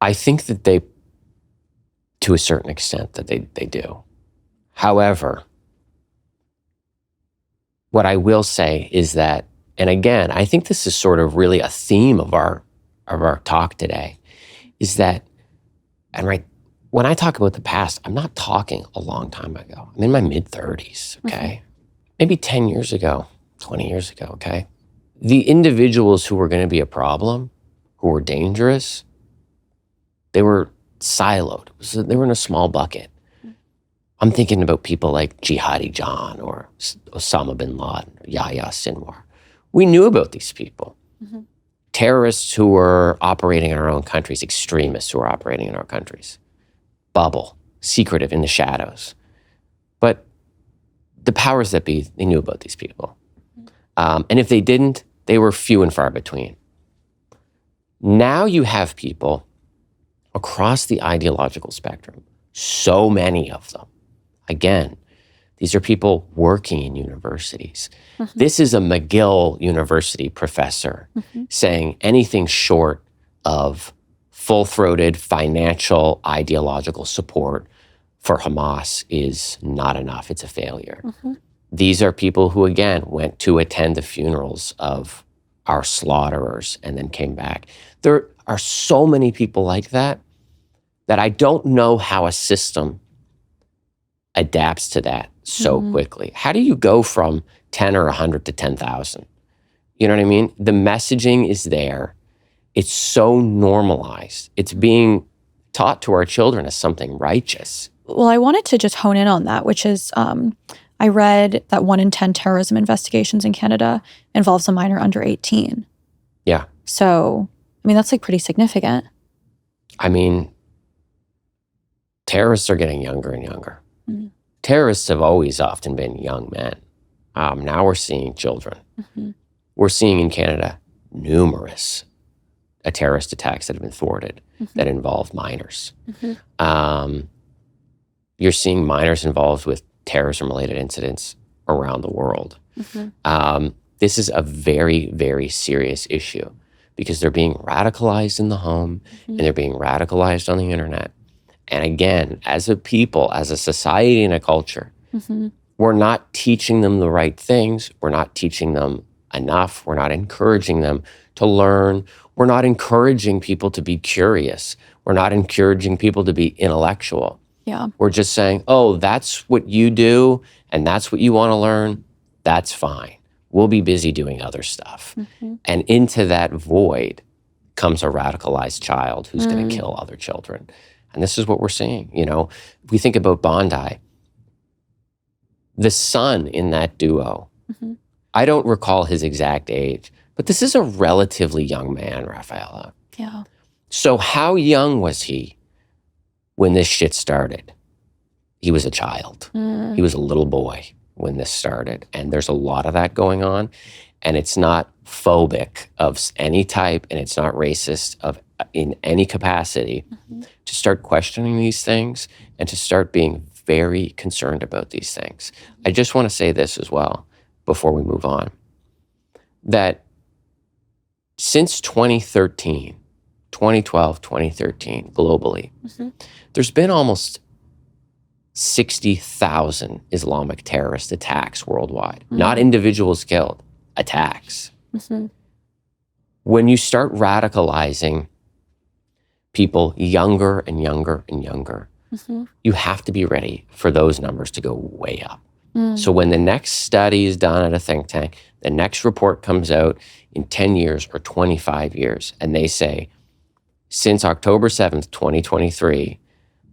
I think that they, to a certain extent, that they do. However, what I will say is that, and again, I think this is sort of really a theme of our talk today, is that, and right, when I talk about the past, I'm not talking a long time ago. I'm in my mid-30s, okay? Maybe 10 years ago, 20 years ago, okay? The individuals who were going to be a problem, who were dangerous, they were siloed. So they were in a small bucket. I'm thinking about people like Jihadi John or Osama bin Laden or Yahya Sinwar. We knew about these people. Terrorists who were operating in our own countries, extremists who were operating in our countries. Bubble, secretive in the shadows. But the powers that be, they knew about these people. And if they didn't, they were few and far between. Now you have people across the ideological spectrum, so many of them. Again, these are people working in universities. This is a McGill University professor saying anything short of full-throated financial ideological support for Hamas is not enough. It's a failure. These are people who, again, went to attend the funerals of our slaughterers and then came back. There are so many people like that that I don't know how a system adapts to that so quickly. How do you go from 10 or 100 to 10,000? You know what I mean? The messaging is there. It's so normalized. It's being taught to our children as something righteous. Well, I wanted to just hone in on that, which is I read that 1 in 10 terrorism investigations in Canada involves a minor under 18. Yeah. So, I mean, that's like pretty significant. I mean, terrorists are getting younger and younger. Terrorists have always often been young men. Now we're seeing children. We're seeing in Canada numerous terrorist attacks that have been thwarted that involve minors. You're seeing minors involved with terrorism-related incidents around the world. This is a very, very serious issue because they're being radicalized in the home and they're being radicalized on the internet. And again, as a people, as a society and a culture, we're not teaching them the right things. We're not teaching them enough. We're not encouraging them to learn. We're not encouraging people to be curious. We're not encouraging people to be intellectual. Yeah. We're just saying, oh, that's what you do and that's what you want to learn. That's fine. We'll be busy doing other stuff. And into that void comes a radicalized child who's going to kill other children. And this is what we're seeing. You know, if we think about Bondi, the son in that duo, I don't recall his exact age, but this is a relatively young man, Rafaela. Yeah. So how young was he when this shit started? He was a child. He was a little boy when this started. And there's a lot of that going on. And it's not phobic of any type, and it's not racist in any capacity to start questioning these things and to start being very concerned about these things. I just want to say this as well before we move on, that since 2013, 2012, 2013, globally, there's been almost 60,000 Islamic terrorist attacks worldwide, not individuals killed, attacks. When you start radicalizing people younger and younger and younger, you have to be ready for those numbers to go way up. So when the next study is done at a think tank, the next report comes out in 10 years or 25 years, and they say, since October 7th, 2023,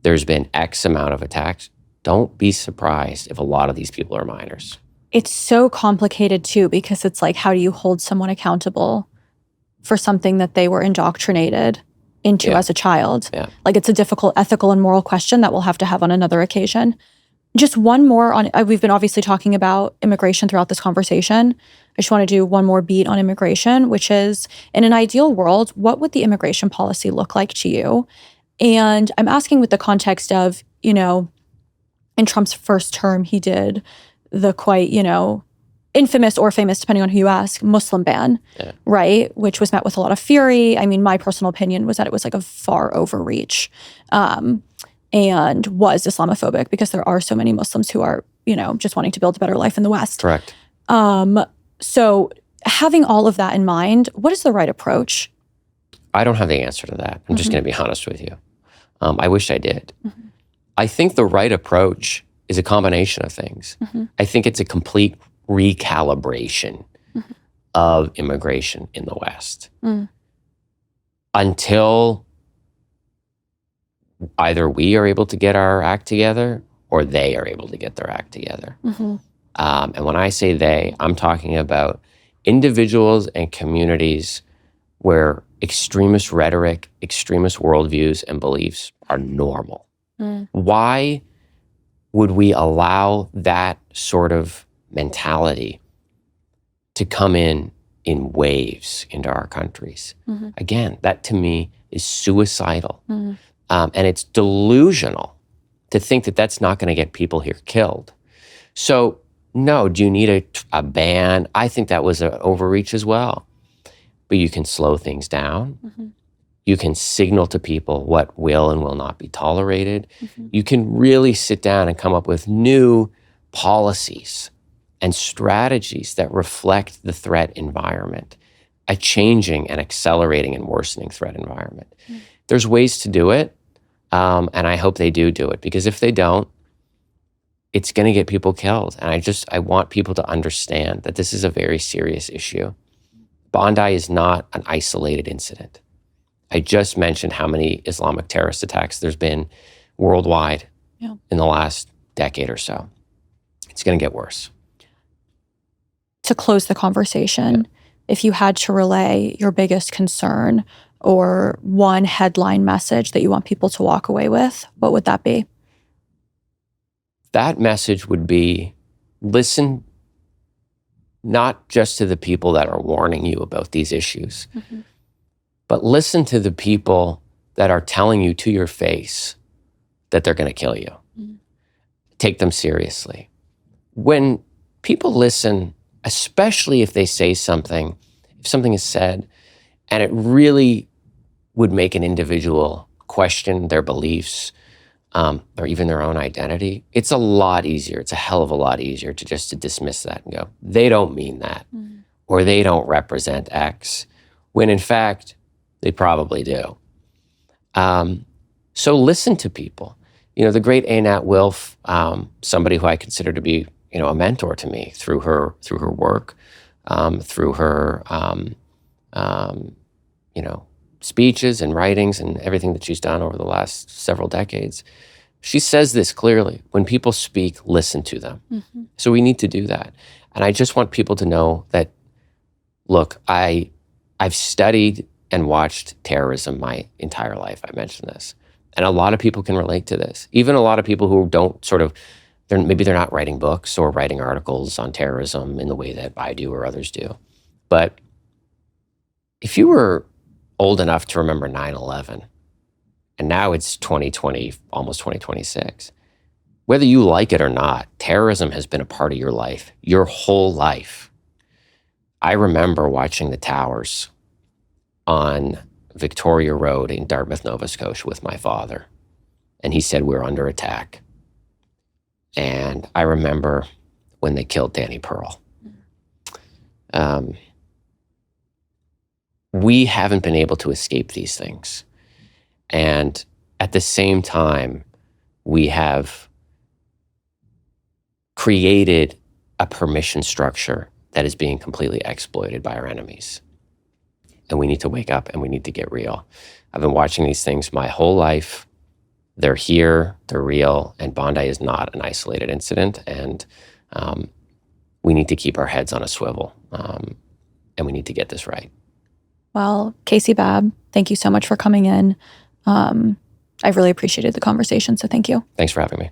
there's been X amount of attacks, don't be surprised if a lot of these people are minors. It's so complicated too, because it's like, how do you hold someone accountable for something that they were indoctrinated into as a child? Like, it's a difficult ethical and moral question that we'll have to have on another occasion. Just one more on, we've been obviously talking about immigration throughout this conversation. I just want to do one more beat on immigration, which is, in an ideal world, what would the immigration policy look like to you? And I'm asking with the context of, you know, in Trump's first term, he did the quite, you know, infamous or famous, depending on who you ask, Muslim ban, right? Which was met with a lot of fury. I mean, my personal opinion was that it was like a far overreach. And was Islamophobic, because there are so many Muslims who are, you know, just wanting to build a better life in the West. Correct. So having all of that in mind, what is the right approach? I don't have the answer to that. I'm just going to be honest with you. I wish I did. I think the right approach is a combination of things. I think it's a complete recalibration of immigration in the West. Until either we are able to get our act together or they are able to get their act together. And when I say they, I'm talking about individuals and communities where extremist rhetoric, extremist worldviews and beliefs are normal. Why would we allow that sort of mentality to come in waves into our countries? Again, that to me is suicidal. And it's delusional to think that that's not going to get people here killed. So no, do you need a ban? I think that was an overreach as well. But you can slow things down. You can signal to people what will and will not be tolerated. You can really sit down and come up with new policies and strategies that reflect the threat environment, a changing and accelerating and worsening threat environment. There's ways to do it, and I hope they do it, because if they don't, it's going to get people killed. And I want people to understand that this is a very serious issue. Bondi is not an isolated incident. I just mentioned how many Islamic terrorist attacks there's been worldwide in the last decade or so. It's going to get worse. To close the conversation, if you had to relay your biggest concern or one headline message that you want people to walk away with, what would that be? That message would be, listen not just to the people that are warning you about these issues, but listen to the people that are telling you to your face that they're going to kill you. Take them seriously. When people listen, especially if they say something, if something is said, and it really would make an individual question their beliefs, or even their own identity, it's a lot easier. It's a hell of a lot easier to just dismiss that and go, they don't mean that, or they don't represent X, when in fact, they probably do. So listen to people. The great Einat Wilf, somebody who I consider to be, a mentor to me through her work, through her, speeches and writings and everything that she's done over the last several decades. She says this clearly: when people speak, listen to them. So we need to do that. And I just want people to know that, look, I've studied and watched terrorism my entire life. I mentioned this. And a lot of people can relate to this. Even a lot of people who don't maybe they're not writing books or writing articles on terrorism in the way that I do or others do. But if you were old enough to remember 9/11, and now it's 2020, almost 2026, whether you like it or not, terrorism has been a part of your life, your whole life. I remember watching the towers on Victoria Road in Dartmouth, Nova Scotia with my father. And he said, we're under attack. And I remember when they killed Danny Pearl. We haven't been able to escape these things. And at the same time, we have created a permission structure that is being completely exploited by our enemies. And we need to wake up and we need to get real. I've been watching these things my whole life. They're here, they're real, and Bondi is not an isolated incident. And we need to keep our heads on a swivel, and we need to get this right. Well, Casey Babb, thank you so much for coming in. I've really appreciated the conversation, so thank you. Thanks for having me.